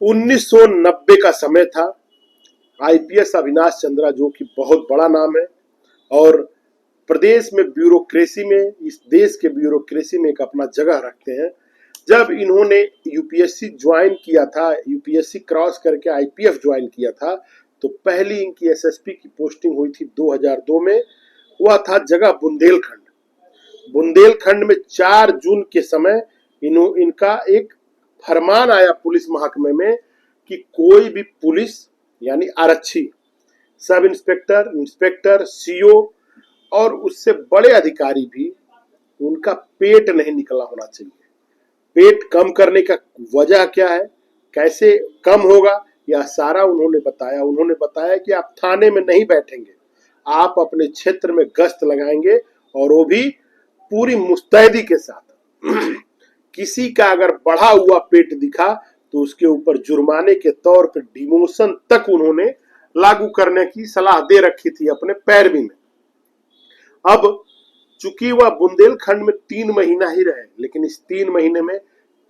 1990 का समय था। आईपीएस अविनाश चंद्रा, जो कि बहुत बड़ा नाम है और प्रदेश में ब्यूरोक्रेसी में, इस देश के ब्यूरोक्रेसी में एक अपना जगह रखते हैं। जब इन्होंने यूपीएससी ज्वाइन किया था, यूपीएससी क्रॉस करके आईपीएफ ज्वाइन किया था, तो पहली इनकी एसएसपी की पोस्टिंग हुई थी 2002 में। वह था जगह बुंदेलखंड। बुंदेलखंड में 4 जून के समय इनका एक फरमान आया पुलिस महकमे में कि कोई भी पुलिस यानी आरक्षी, सब इंस्पेक्टर, इंस्पेक्टर, सीओ और उससे बड़े अधिकारी भी, उनका पेट नहीं निकला होना चाहिए। पेट कम करने का वजह क्या है, कैसे कम होगा, यह सारा उन्होंने बताया। उन्होंने बताया कि आप थाने में नहीं बैठेंगे, आप अपने क्षेत्र में गश्त लगाएंगे और वो भी पूरी मुस्तैदी के साथ। किसी का अगर बढ़ा हुआ पेट दिखा तो उसके ऊपर जुर्माने के तौर पर डिमोशन तक उन्होंने लागू करने की सलाह दे रखी थी अपने पैरवी में। अब चूंकि वह बुंदेलखंड में 3 महीना ही रहे, लेकिन इस 3 महीने में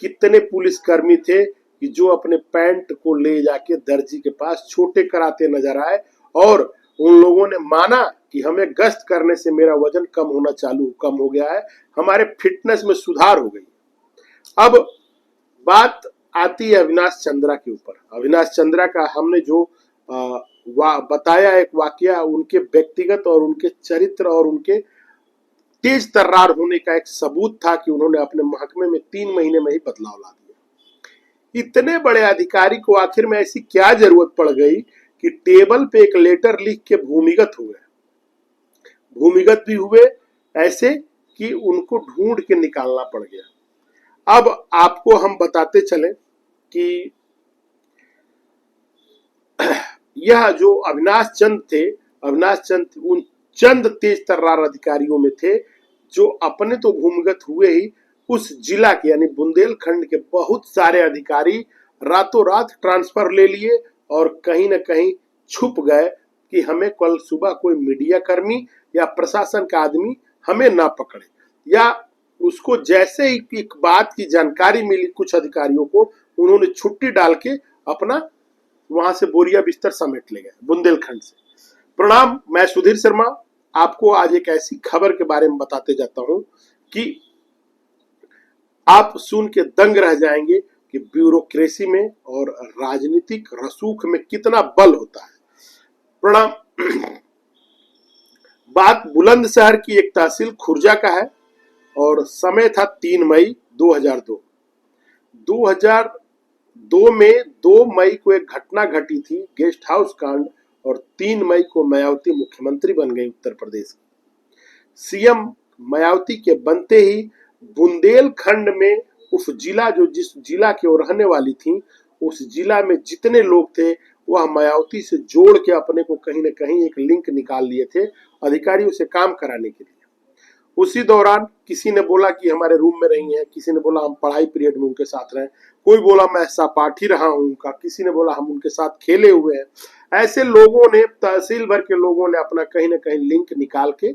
कितने पुलिसकर्मी थे कि जो अपने पैंट को ले जाके दर्जी के पास छोटे कराते नजर आए और उन लोगों ने माना कि हमें गश्त करने से मेरा वजन कम हो गया है, हमारे फिटनेस में सुधार हो गई। अब बात आती है अविनाश चंद्रा के ऊपर। अविनाश चंद्रा का हमने जो बताया एक वाकया, उनके व्यक्तिगत और उनके चरित्र और उनके तेज तर्रार होने का एक सबूत था कि उन्होंने अपने महकमे में 3 महीने में ही बदलाव ला दिया। इतने बड़े अधिकारी को आखिर में ऐसी क्या जरूरत पड़ गई कि टेबल पे एक लेटर लिख के भूमिगत हुए। भूमिगत भी हुए ऐसे कि उनको ढूंढ के निकालना पड़ गया। अब आपको हम बताते चले कि यह जो अविनाश चंद थे, अविनाश चंद उन चंद तेज तर्रार अधिकारियों में थे जो अपने तो भूमिगत हुए ही, उस जिला के यानी बुंदेलखंड के बहुत सारे अधिकारी रातों रात ट्रांसफर ले लिए और कहीं न कहीं छुप गए कि हमें कल सुबह कोई मीडिया कर्मी या प्रशासन का आदमी हमें ना पकड़े। या उसको जैसे ही एक बात की जानकारी मिली कुछ अधिकारियों को, उन्होंने छुट्टी डाल के अपना वहां से बोरिया बिस्तर समेट ले गए बुंदेलखंड से। प्रणाम, मैं सुधीर शर्मा आपको आज एक ऐसी खबर के बारे में बताते जाता हूं कि आप सुन के दंग रह जाएंगे कि ब्यूरोक्रेसी में और राजनीतिक रसूख में कितना बल होता है। प्रणाम। बात बुलंदशहर की एक तहसील खुर्जा का है और समय था 3 मई 2002। 2002 में 2 मई को एक घटना घटी थी, गेस्ट हाउस कांड, और 3 मई को मायावती मुख्यमंत्री बन गई उत्तर प्रदेश की। सीएम मायावती के बनते ही बुंदेलखंड में उस जिला, जो जिस जिला की वो रहने वाली थी, उस जिला में जितने लोग थे वह मायावती से जोड़ के अपने को कहीं न कहीं एक लिंक निकाल लिए थे अधिकारियों से काम कराने के लिए। उसी दौरान किसी ने बोला कि हमारे रूम में रही हैं, किसी ने बोला हम पढ़ाई पीरियड में उनके साथ रहे, कोई बोला मैं सहपाठी रहा हूं उनका, किसी ने बोला हम उनके साथ खेले हुए हैं। ऐसे लोगों ने, तहसील भर के लोगों ने अपना कहीं न कहीं लिंक निकाल के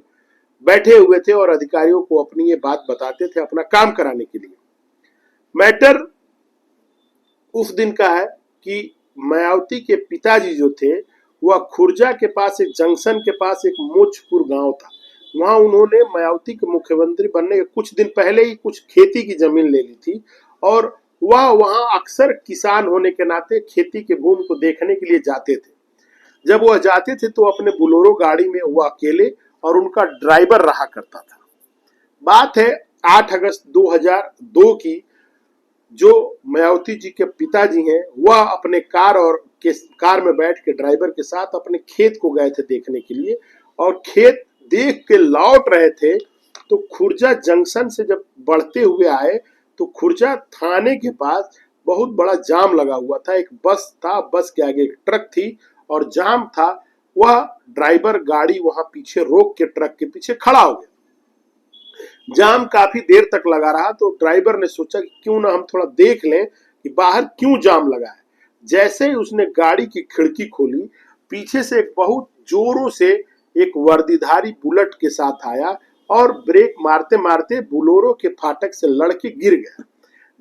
बैठे हुए थे और अधिकारियों को अपनी ये बात बताते थे अपना काम कराने के लिए। मैटर उस दिन का है कि मायावती के पिताजी जो थे वह खुर्जा के पास एक जंक्शन के पास एक मोचपुर गांव था, वहां उन्होंने मायावती के मुख्यमंत्री बनने के कुछ दिन पहले ही कुछ खेती की जमीन ले ली थी और वह वहां अक्सर किसान होने के नाते खेती के भूमि को देखने के लिए जाते थे। जब वह जाते थे तो अपने बुलोरो गाड़ी में वह अकेले और उनका ड्राइवर रहा करता था। बात है 8 अगस्त 2002 की। जो मायावती जी के पिताजी हैं वह अपने कार में बैठ के ड्राइवर के साथ अपने खेत को गए थे देखने के लिए, और खेत देख के लौट रहे थे तो खुर्जा जंक्शन से जब बढ़ते हुए आए तो खुर्जा थाने के पास बहुत बड़ा जाम लगा हुआ था। एक बस था, बस के आगे एक ट्रक थी और जाम था। वह ड्राइवर गाड़ी वहां पीछे रोक के ट्रक के पीछे खड़ा हो गया। जाम काफी देर तक लगा रहा तो ड्राइवर ने सोचा कि क्यों ना हम थोड़ा देख लें कि बाहर क्यों जाम लगा है। जैसे ही उसने गाड़ी की खिड़की खोली, पीछे से एक बहुत जोरों से एक वर्दीधारी बुलेट के साथ आया और ब्रेक मारते मारते बुलोरो के फाटक से लड़के गिर गया।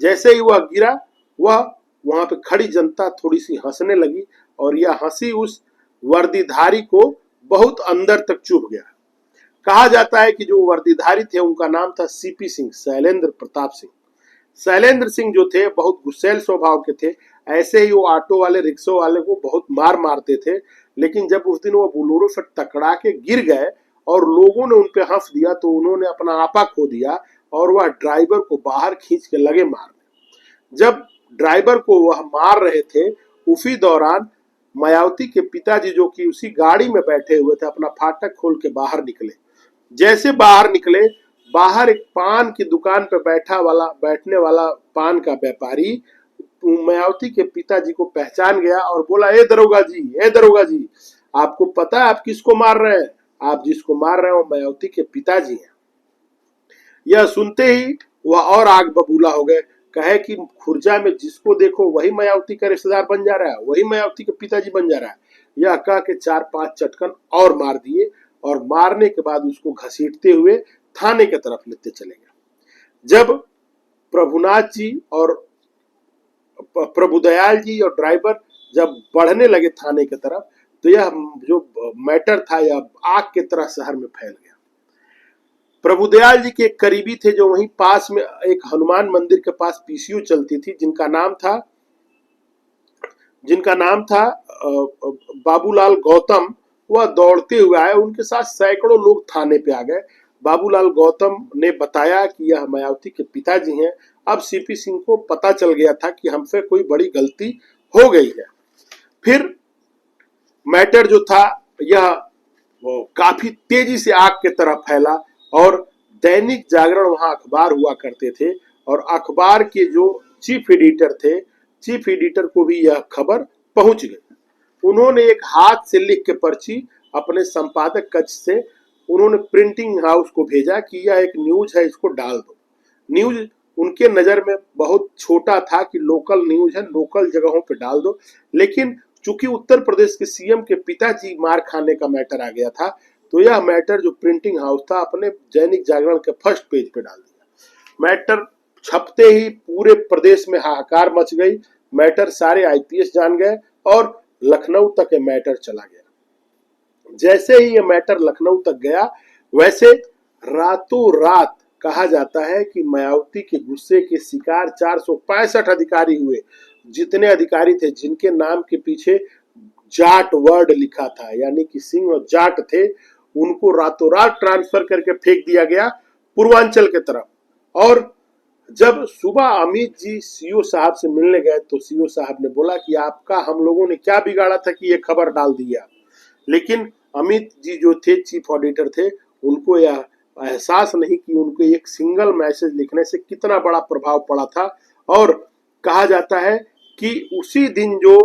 जैसे ही वह गिरा, वह वहां पे खड़ी जनता थोड़ी सी हंसने लगी और यह हंसी उस वर्दीधारी को बहुत अंदर तक चुभ गया। कहा जाता है कि जो वर्दीधारी थे उनका नाम था सीपी सिंह, शैलेंद्र प्रताप सिंह। शैलेंद्र सिंह जो थे बहुत गुस्सैल स्वभाव के थे। ऐसे ही वो ऑटो वाले, रिक्शा वाले को बहुत मार मारते थे। लेकिन जब उस दिन वो बोलेरो से टकरा के गिर गए और लोगों ने उन पे हंस दिया तो उन्होंने अपना आपा खो दिया और वह ड्राइवर को बाहर खींच के लगे मारने। जब ड्राइवर को वह मार रहे थे उसी दौरान मायावती के पिताजी जो कि उसी गाड़ी में बैठे हुए थे अपना फाटक खोल के बाहर निकले। जैसे बाहर निकले, बाहर एक पान की दुकान पे बैठने वाला पान का व्यापारी मायावती के पिताजी को पहचान गया और बोला, ए दरोगा जी, ए दरोगा जी, आपको पता है आप किसको मार रहे हैं? आप जिसको मार रहे हो मायावती के पिताजी हैं। यह सुनते ही वह और आग बबूला हो गए। कहे कि खुर्जा में जिसको देखो वही मायावती का रिश्तेदार बन जा रहा है, वही मायावती के पिताजी बन जा रहा है। यह कह के 4-5 चटकन और मार दिए और मारने के बाद उसको घसीटते हुए थाने की तरफ लेते चले गए। जब प्रभुनाथ जी और प्रभुदयाल जी और ड्राइवर जब बढ़ने लगे थाने की तरफ तो यह जो मैटर था यह आग की तरह शहर में फैल गया। प्रभुदयाल जी के एक करीबी थे जो वहीं पास में एक हनुमान मंदिर के पास पीसीयू चलती थी जिनका नाम था बाबूलाल गौतम। वह दौड़ते हुए आए, उनके साथ सैकड़ों लोग थाने पे आ गए। बाबूलाल गौतम ने बताया कि यह मायावती के पिताजी हैं। अब सीपी सिंह को पता चल गया था कि हमसे कोई बड़ी गलती हो गई है। फिर मैटर जो था यह काफी तेजी से आग की तरह फैला और दैनिक जागरण वहां अखबार हुआ करते थे और अखबार के जो चीफ एडिटर को भी यह खबर पहुंच गई। उन्होंने एक हाथ से लिख के पर्ची अपने संपादक कक्ष से उन्होंने प्रिंटिंग हाउस को भेजा कि यह एक न्यूज है, इसको डाल दो। न्यूज उनके नजर में बहुत छोटा था कि लोकल न्यूज है, लोकल जगहों पे डाल दो। लेकिन चूंकि उत्तर प्रदेश के सीएम के पिताजी मार खाने का मैटर आ गया था तो यह मैटर जो प्रिंटिंग हाउस था अपने दैनिक जागरण के फर्स्ट पेज पे डाल दिया। मैटर छपते ही पूरे प्रदेश में हाहाकार मच गई। मैटर सारे आईपीएस जान गए और लखनऊ तक ये मैटर चला गया। जैसे ही ये मैटर लखनऊ तक गया वैसे रातों रात कहा जाता है कि मायावती के गुस्से के शिकार 465 अधिकारी हुए। जितने अधिकारी थे जिनके नाम के पीछे जाट वर्ड लिखा था यानी कि सिंह और जाट थे, उनको रातों रात ट्रांसफर करके फेंक दिया गया पूर्वांचल के तरफ। और जब सुबह अमित जी सीओ साहब से मिलने गए तो सीओ साहब ने बोला कि आपका हम लोगों ने क्या बिगाड़ा था कि ये खबर डाल दी आप। लेकिन अमित जी जो थे चीफ ऑडिटर थे उनको यह एहसास नहीं कि उनको एक सिंगल मैसेज लिखने से कितना बड़ा प्रभाव पड़ा था। और कहा जाता है कि उसी दिन जो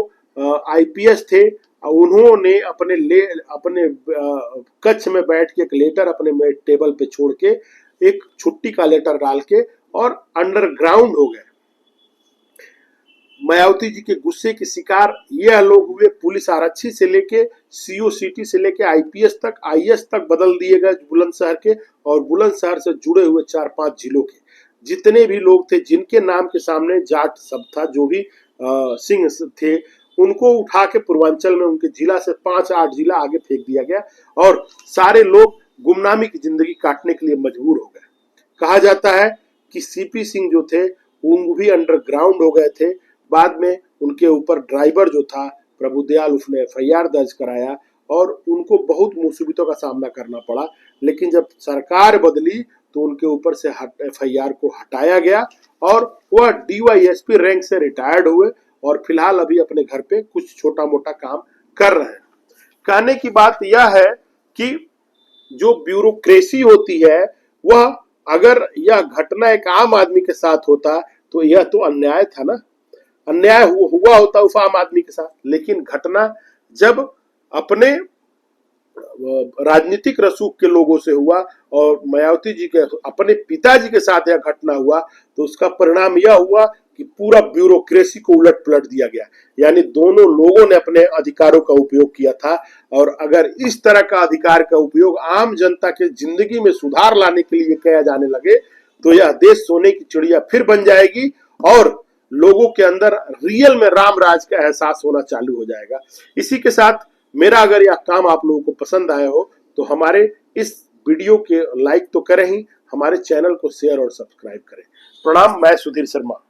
आईपीएस थे उन्होंने अपने कक्ष में बैठ के एक लेटर अपने टेबल पे छोड़ के एक छुट्टी का लेटर डाल के और अंडरग्राउंड हो गए। मायावती जी के गुस्से के शिकार यह लोग हुए। पुलिस आरक्षी से लेके सीओ सिटी से लेके आईपीएस तक, आईएएस तक बदल दिए गए बुलंदशहर के और बुलंदशहर से जुड़े हुए 4-5 जिलों के जितने भी लोग थे जिनके नाम के सामने जाट शब्द था, जो भी सिंह थे, उनको उठा के पूर्वांचल में उनके जिला से 5-8 जिला आगे फेंक दिया गया और सारे लोग गुमनामी की जिंदगी काटने के लिए मजबूर हो गए। कहा जाता है कि सीपी सिंह जो थे वो भी अंडरग्राउंड हो गए थे। बाद में उनके ऊपर ड्राइवर जो था प्रभुदयाल उसने एफआईआर दर्ज कराया और उनको बहुत मुसीबतों का सामना करना पड़ा। लेकिन जब सरकार बदली तो उनके ऊपर से एफआईआर को हटाया गया और वह डीवाईएसपी रैंक से रिटायर्ड हुए और फिलहाल अभी अपने घर पे कुछ छोटा मोटा काम कर रहे हैं। कहने की बात यह है कि जो ब्यूरोक्रेसी होती है वह अगर यह घटना एक आम आदमी के साथ होता तो यह तो अन्याय था ना, अन्याय हुआ होता उस आम आदमी के साथ। लेकिन घटना जब अपने राजनीतिक रसूख के लोगों से हुआ और मायावती जी के अपने पिताजी के साथ यह घटना हुआ तो उसका परिणाम यह हुआ कि पूरा ब्यूरोक्रेसी को उलट पलट दिया गया। यानी दोनों लोगों ने अपने अधिकारों का उपयोग किया था और अगर इस तरह का अधिकार का उपयोग आम जनता के जिंदगी में सुधार लाने के लिए किया जाने लगे तो यह देश सोने की चिड़िया फिर बन जाएगी और लोगों के अंदर रियल में राम राज का एहसास होना चालू हो जाएगा। इसी के साथ मेरा अगर यह काम आप लोगों को पसंद आया हो तो हमारे इस वीडियो के लाइक तो करें ही, हमारे चैनल को शेयर और सब्सक्राइब करें। प्रणाम, मैं सुधीर शर्मा।